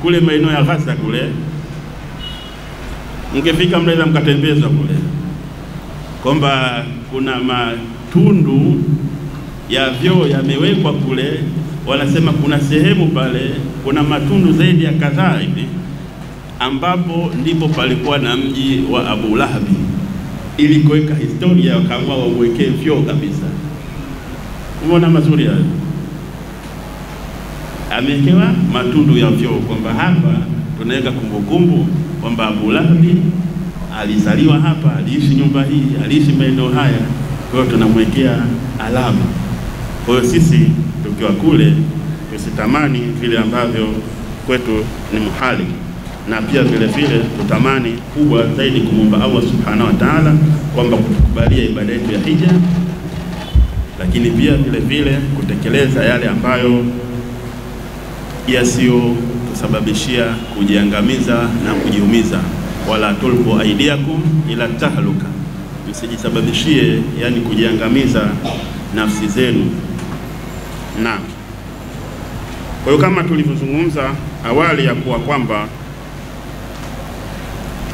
kule maeneo ya Gaza kule, mngefika mnaweza mkatembeza kule, kwamba kuna matundu ya vyoo yamewekwa kule. Wanasema kuna sehemu pale, kuna matundu zaidi ya kadhaa hivi, ambapo ndipo palikuwa na mji wa Abu Lahabi. Ili kuweka historia, wakaamua wamwekee vyoo kabisa. Umeona mazuri hayo? Amewekewa matundu ya vyoo, kwamba hapa tunaweka kumbukumbu kwamba Abu Lahabi alizaliwa hapa, aliishi nyumba hii, aliishi maeneo haya. Kwa hiyo tunamwekea alama. Kwa hiyo sisi tukiwa kule tusitamani vile ambavyo kwetu ni muhali, na pia vile vile tutamani kubwa zaidi kumwomba Allah subhanahu wa ta'ala kwamba kutukubalia ibada yetu ya hija, lakini pia vile vile kutekeleza yale ambayo yasiyo tusababishia kujiangamiza na kujiumiza. Wala tulqu aidiakum ila tahluka, msijisababishie yani kujiangamiza nafsi zenu. Na kwa hiyo kama tulivyozungumza awali ya kuwa kwamba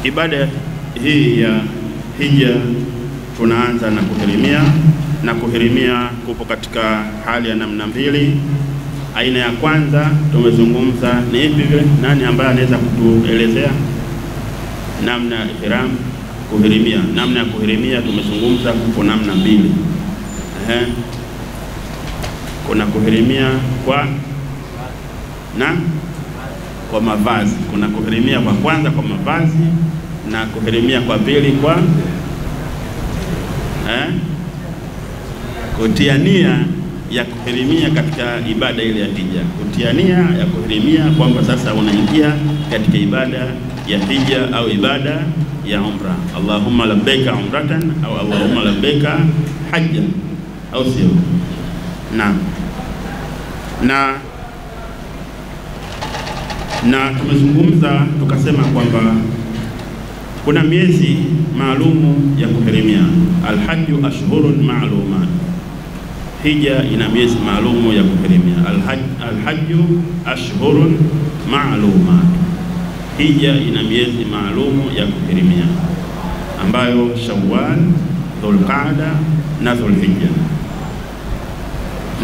ibada hii ya hija tunaanza na kuhirimia, na kuhirimia kupo katika hali ya namna mbili. Aina ya kwanza tumezungumza ni ipi vile? Nani ambaye anaweza kutuelezea namna ya ihram kuhirimia? Namna ya kuhirimia tumezungumza kupo namna mbili. Kuna kuhirimia kwa mavazi. Kuna kuhirimia kwa kwanza kwa mavazi, na kuhirimia kwa pili kwa kutia nia ya kuhirimia katika ibada ile ya hija. Kutia nia ya kuhirimia kwamba sasa unaingia katika ibada ya hija au ibada ya umra. Allahumma labbaika umratan au Allahumma labbaika hajjan, au sio? Na tumezungumza tukasema kwamba kuna miezi maalumu ya kuhirimia. Alhajju ashhurun ma'lumat, hija ina miezi maalumu ya kuhirimia. Alhajju ashhurun ma'lumat, hija ina miezi maalumu ya kuhirimia, ambayo Shawwal, Dhulqaada na Dhulhijja.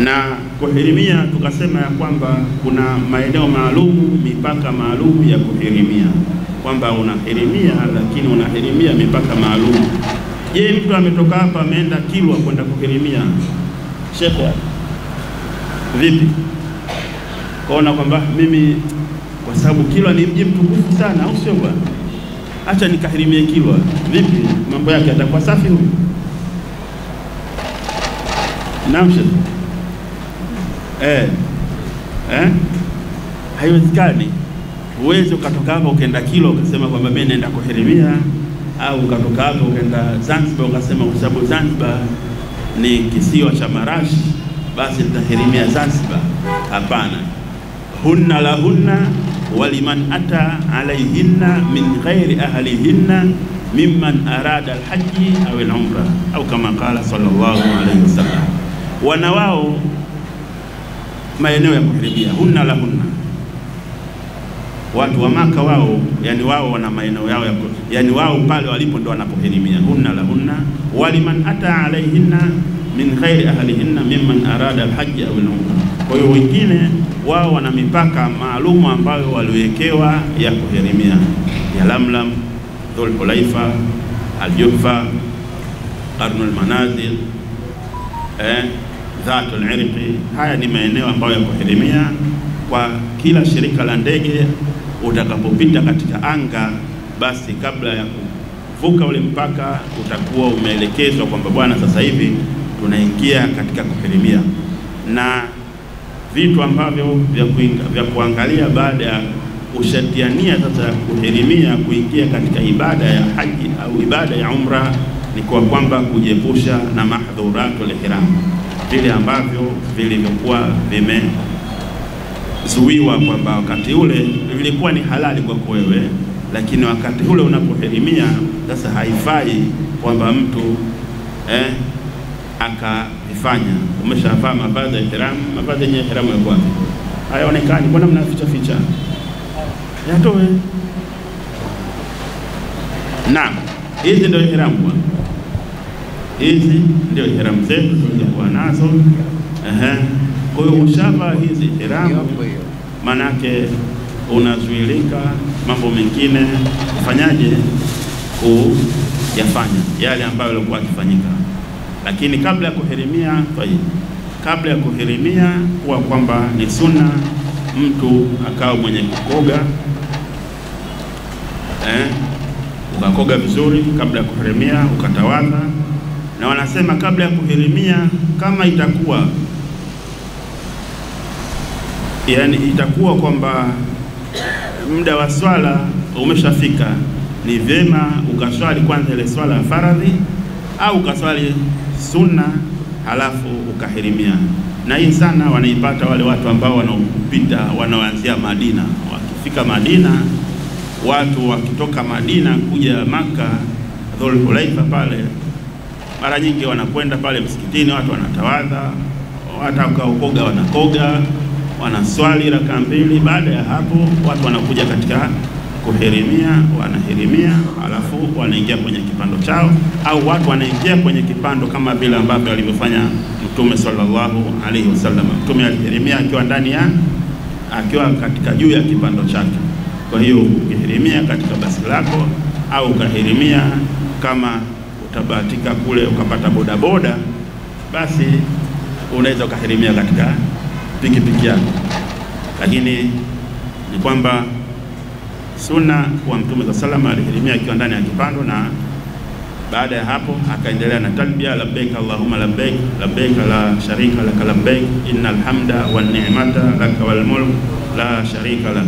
Na kuhirimia tukasema ya kwamba kuna maeneo maalumu, mipaka maalumu ya kuhirimia, kwamba unahirimia lakini unahirimia mipaka maalumu. Je, mtu ametoka hapa ameenda Kilwa kwenda kuhirimia, shekhe, vipi? Kaona kwamba mimi kwa sababu Kilwa ni mji mtukufu sana, au sio bwana, acha nikahirimie Kilwa. Vipi mambo yake, atakuwa safi huyu? Naam shekhe. Haiwezekani. Uweze ukatoka hapa ukaenda Kilwa ukasema kwamba mimi naenda kuhirimia, au ukatoka hapa ukaenda Zanzibar ukasema kwa sababu Zanzibar ni kisiwa cha marashi basi nitahirimia Zanzibar. Hapana. Hunna lahunna waliman ata alaihinna min ghairi ahlihinna mimman arada alhaji au al-umra, au kama qala sallallahu alayhi wasallam. Wana wao maeneo ya kuhirimia, hunna lahunna, watu wa Maka wao, yani wao wana maeneo yao ya, yani wao pale walipo ndo wanapohirimia. Hunna lahunna waliman ata alaihinna min ghairi ahlihinna mimman arada alhaji au al-umra. Kwa hiyo wengine wao wana mipaka maalumu ambayo waliwekewa ya kuhirimia, ya Lamlam, Dhulhulaifa, Al-Juhfa, Qarnul Manazil, Dhatul Irqi. Haya ni maeneo ambayo ya kuhirimia. Kwa kila shirika la ndege utakapopita katika anga, basi kabla ya kuvuka ule mpaka utakuwa umeelekezwa kwamba bwana, sasa hivi tunaingia katika kuhirimia. Na vitu ambavyo vya kuangalia baada ya ushatiania sasa kuhirimia kuingia katika ibada ya haji au ibada ya umra ni kwa kwamba kujiepusha na mahdhuratul ihram, vile ambavyo vilivyokuwa vimezuiwa kwamba wakati ule vilikuwa ni halali kwa wewe, lakini wakati ule unapohirimia sasa haifai kwamba mtu akifanya. Umeshavaa mavazi ya ihram, mavazi yenye ihram yako wapi? Hayaonekani, mbona mnaficha ficha? Yatoe. Naam, hizi ndio ihram bwana. Hizi ndio ihram zetu tulizokuwa nazo Kwa hiyo ushava hizi ihramu, manake unazuilika mambo mengine kufanyaje, kuyafanya yale ambayo yalikuwa yakifanyika. Lakini kabla ya kuhirimia, kabla ya kuhirimia kuwa kwamba ni sunna mtu akao mwenye kukoga, ukakoga vizuri kabla ya kuhirimia, ukatawadha. Na wanasema kabla ya kuhirimia, kama itakuwa itakuwa kwamba muda wa swala umeshafika, ni vyema ukaswali kwanza ile swala ya faradhi au ukaswali sunna halafu ukahirimia. Na hii sana wanaipata wale watu ambao wanaopita wanaoanzia Madina. Wakifika Madina, watu wakitoka Madina kuja Maka Dhul Hulaifa pale, mara nyingi wanakwenda pale msikitini, watu wanatawadha, watakaokoga wanakoga, wanaswali raka mbili. Baada ya hapo watu wanakuja katika kuhirimia, wanahirimia, alafu wanaingia kwenye kipando chao, au watu wanaingia kwenye kipando kama vile ambavyo alivyofanya Mtume sallallahu alaihi wasallam. Mtume alihirimia akiwa katika juu ya kipando chake. Kwa hiyo ukihirimia katika basi lako au ukahirimia kama utabahatika kule ukapata bodaboda, basi unaweza ukahirimia katika pikipiki yako. Lakini ni kwamba sunna kwa Mtume sallallahu alaihi alihirimia akiwa ndani ya kipando, na baada ya hapo akaendelea na talbiya, labbaik allahumma labbaik, labbaik la sharika lak labbaik, innal hamda wan ni'mata lak wal mulk la sharika lak.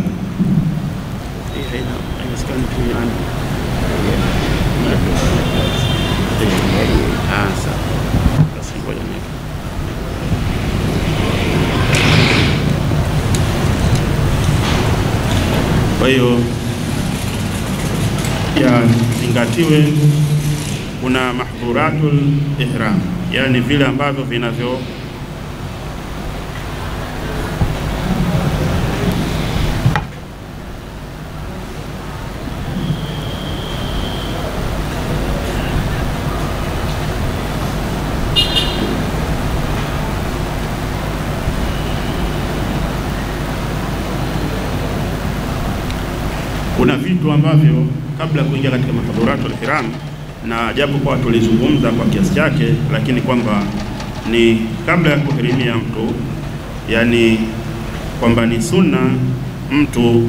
Kwa hiyo zingatiwe kuna mahdhuratul ihram, yani vile ambavyo vinavyo kuna vitu ambavyo kabla ya kuingia katika mahdhuratul ihram, na japo kwa tulizungumza kwa kiasi chake, lakini kwamba ni kabla ya kuhirimia mtu, yani kwamba ni sunna mtu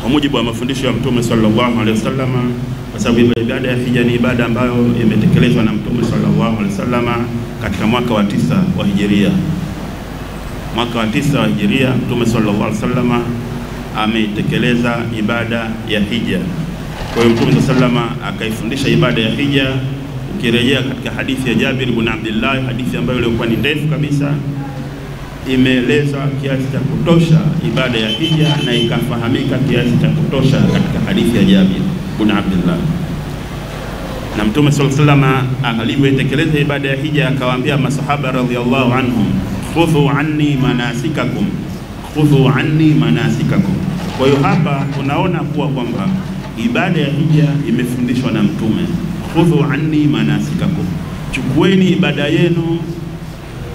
kwa mujibu wa mafundisho ya Mtume sallallahu alaihi wasallam, kwa sababu ibada ya hija ni ibada ambayo imetekelezwa na Mtume sallallahu alaihi wasallam katika mwaka wa 9 wa Hijiria. Mwaka wa 9 wa Hijiria Mtume sallallahu alaihi wasallam ameitekeleza ibada ya hija. Kwa hiyo Mtume sallallahu alaihi wasallam akaifundisha ibada ya hija. Ukirejea katika hadithi ya Jabir ibn Abdullah, hadithi ambayo ilikuwa ni ndefu kabisa, imeeleza kiasi cha kutosha ibada ya hija na ikafahamika kiasi cha kutosha katika hadithi ya Jabir ibn Abdullah. Na Mtume sallallahu alaihi wasallam alivyotekeleza ibada ya hija akawaambia masahaba radhiyallahu anhum, khudhu anni manasikakum, khudhu anni manasikakum. Kwa hiyo hapa tunaona kuwa kwamba ibada ya hija imefundishwa na Mtume, khudhu anni manasikakum, chukueni ibada yenu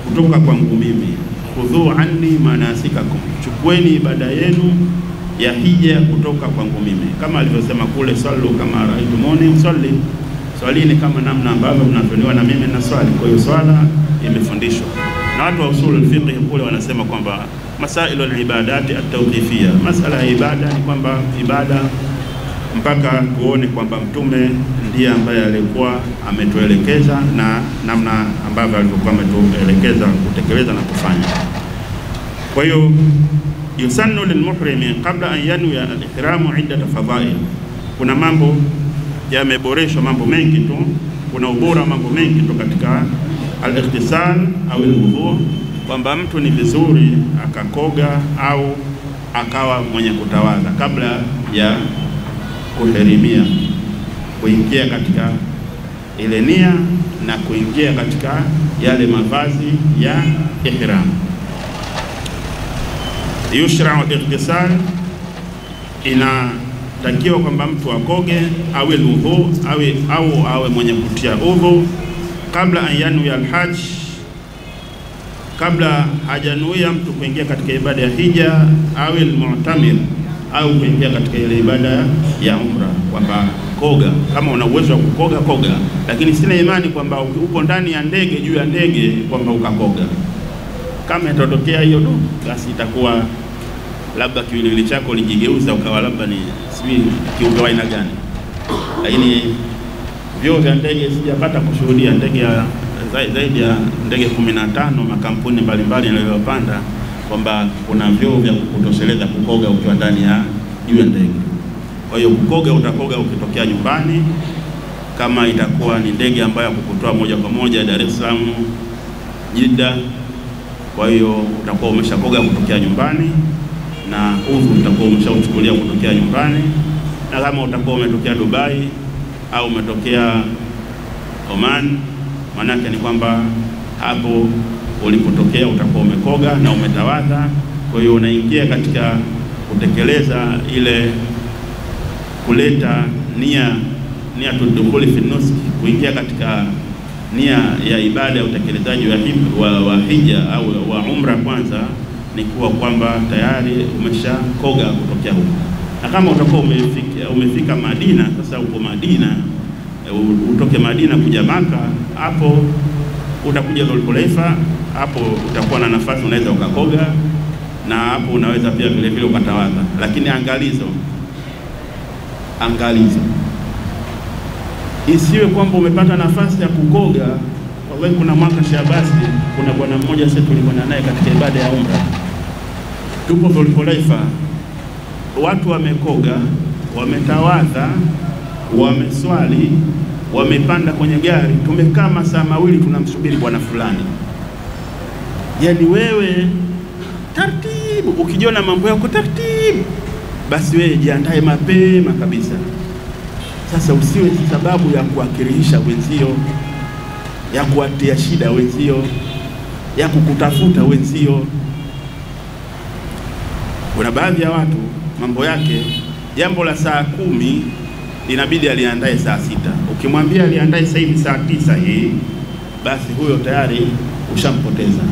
kutoka kwangu mimi. Khudhu anni manasikakum, chukueni ibada yenu ya hija kutoka kwangu mimi, kama alivyosema kule, sallu kama raaitumuni usalli, swalini kama namna ambavyo mnavyoniona na mimi na swali. Kwa hiyo swala imefundishwa, na watu wa usul al-fiqh kule wanasema kwamba masailu al-ibadati at-tawqifiyya, masala ya ibada ni kwamba ibada mpaka tuone kwamba Mtume ndiye ambaye alikuwa ametuelekeza na namna ambavyo alikuwa ametuelekeza kutekeleza na kufanya. Kwa hiyo yusannu lilmuhrimi qabla an yanwiya al-ihramu iddat fadha'il. Kuna mambo yameboreshwa, mambo mengi tu, kuna ubora mambo mengi tu katika al-ightisal au al-wudhu, kwamba mtu ni vizuri akakoga au akawa mwenye kutawadha kabla ya kuhirimia, kuingia katika ile nia na kuingia katika yale mavazi ya ihram. Yushra'u al-ightisal, inatakiwa kwamba mtu akoge au al-wudhu au awe mwenye kutia udhu kabla an yanwi al-hajj, kabla hajanuia mtu kuingia katika ibada ya hija au al-mu'tamir au kuingia katika ile ibada ya umra, kwamba koga, kama una uwezo wa kukoga koga, lakini sina imani kwamba upo ndani ya ndege, juu ya ndege, kwamba ukakoga. Kama itatokea hiyo basi itakuwa labda kiwiliwili chako lijigeuza ukawa labda ni sijui kiumbe aina gani. Lakini vyoo vya ndege sijapata kushuhudia ndege ya zaidi ya ndege 15 makampuni mbalimbali yanayopanda kwamba kuna vyoo vya kutosheleza kukoga ukiwa ndani ya juu ya ndege. Kwa hiyo kukoga utakoga ukitokea nyumbani, kama itakuwa ni ndege ambayo kukutoa moja kwa moja Dar es Salaam Jeddah. Kwa hiyo utakuwa umeshakoga kutokea nyumbani na udhu utakuwa umeshauchukulia kutokea nyumbani. Na kama utakuwa umetokea Dubai au umetokea Oman, maana yake ni kwamba hapo ulipotokea utakuwa umekoga na umetawadha. Kwa hiyo unaingia katika kutekeleza ile kuleta nia tudukhuli fi nusk, kuingia katika nia ya ibada ya utekelezaji wa hija au wa umra. Kwanza ni kuwa kwamba tayari umeshakoga kutokea huko. Na kama utakuwa umefika Madina, sasa uko Madina, utoke Madina kuja Maka, hapo utakuja Dhul-Hulaifa, hapo utakuwa na nafasi unaweza ukakoga, na hapo unaweza pia vile vile ukatawadha. Lakini angalizo isiwe kwamba umepata nafasi ya kukoga. Wallahi, kuna mwaka Shabasi, kuna bwana mmoja sisi tulikuwa naye katika ibada ya umra, tupo Dhul-Hulaifa, watu wamekoga, wametawadha, wameswali, wamepanda kwenye gari, tumekaa masaa mawili tunamsubiri bwana fulani. Yani wewe taratibu, ukijiona mambo yako taratibu, basi wewe jiandae mapema kabisa. Sasa usiwe sababu ya kuakirihisha wenzio, ya kuatia shida wenzio, ya kukutafuta wenzio. Kuna baadhi ya watu mambo yake, jambo la saa 10 inabidi aliandae saa 6. Ukimwambia aliandae sasa hivi saa 9 hii, basi huyo tayari ushampoteza.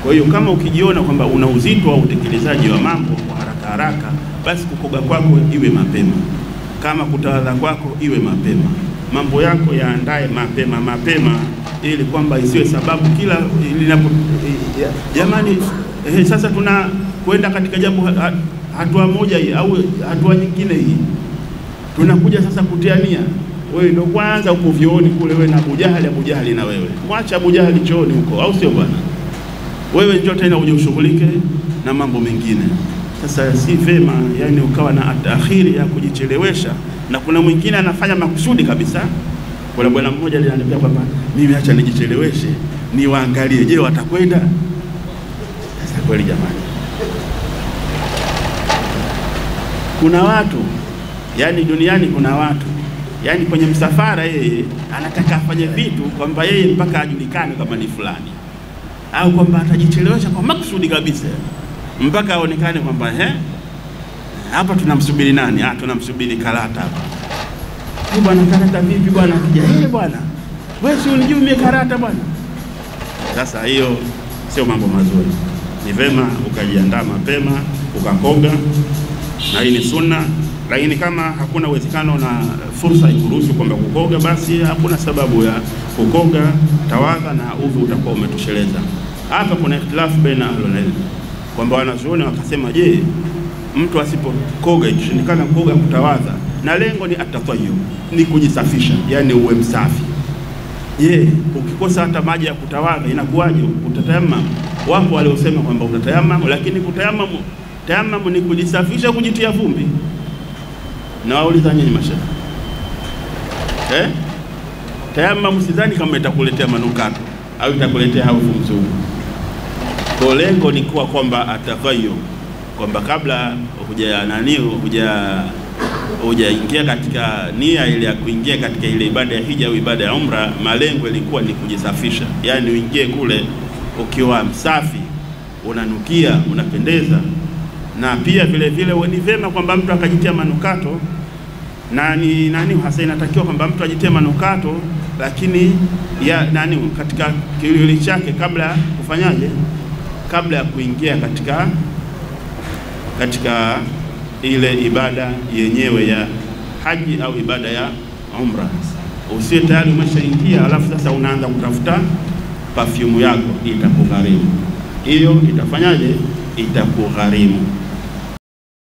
Kwa hiyo kama ukijiona kwamba una uzito wa utekelezaji wa mambo kwa haraka, basi kukoga kwako iwe mapema, kama kutawadha kwako iwe mapema, mambo yako yaandae mapema ili kwamba isiwe sababu kila linapo jamani, sasa tuna kwenda katika jambo hatua moja hii au hatua nyingine hii, tunakuja sasa kutiania. Wewe ndio kwanza uko vioni kule, wewe na Abu Jahali na wewe mwacha Abu Jahali chooni huko, au sio bwana? Wewe njoo tena uje ushughulike na mambo mengine. Sasa si vema yani ukawa na akhiri ya kujichelewesha, na kuna mwingine anafanya makusudi kabisa. Kuna bwana mmoja aliniambia kwamba mimi acha nijicheleweshe niwaangalie je watakwenda. Sasa kweli jamani, kuna watu yani duniani, kuna watu yani kwenye msafara yeye anataka afanye vitu kwamba yeye mpaka ajulikane kama ni fulani, au kwamba atajichelewesha kwa makusudi kabisa mpaka aonekane kwamba hapa tunamsubiri nani? Tunamsubiri Karata hapa. Bwana Karata vipi bwana? Akija bwana, wewe si unijui mimi Karata bwana. Sasa hiyo sio mambo mazuri. Ni vema ukajiandaa mapema ukakoga, na hii ni sunna. Lakini kama hakuna uwezekano na fursa ikuruhusu kwamba kukoga, basi hakuna sababu ya kukoga, tawadha na udhu utakuwa umetosheleza. Hapa kuna ikhtilafu baina ahlul ilm kwamba wanazuoni wakasema, je, mtu asipokoga, ikishindikana kukoga kutawadha, na lengo ni atatayyub, ni kujisafisha, yani uwe msafi, je, ukikosa hata maji ya kutawadha inakuwaje? Utatayamam. Wapo waliosema kwamba utatayamam, lakini tayamam ni kujisafisha, kujitia vumbi. Na wauliza nyinyi mashaikh, tayamam sidhani kama itakuletea manukato au itakuletea harufu nzuri. Kwa lengo ni kuwa kwamba atatayyub, kwamba kabla hujaingia katika nia ile ya kuingia katika ile ibada ya hija au ibada ya umra, malengo ilikuwa ni kujisafisha, yani uingie kule ukiwa msafi, unanukia, unapendeza. Na pia vile vile ni vema kwamba mtu akajitia manukato, na nani hasa inatakiwa kwamba mtu ajitie manukato lakini ya nani katika kiwiliwili chake kabla kufanyaje, kabla ya kuingia katika ile ibada yenyewe ya haji au ibada ya umra. Usiwe tayari umeshaingia alafu sasa unaanza kutafuta perfume yako, itakugharimu hiyo. Itafanyaje? Itakugharimu.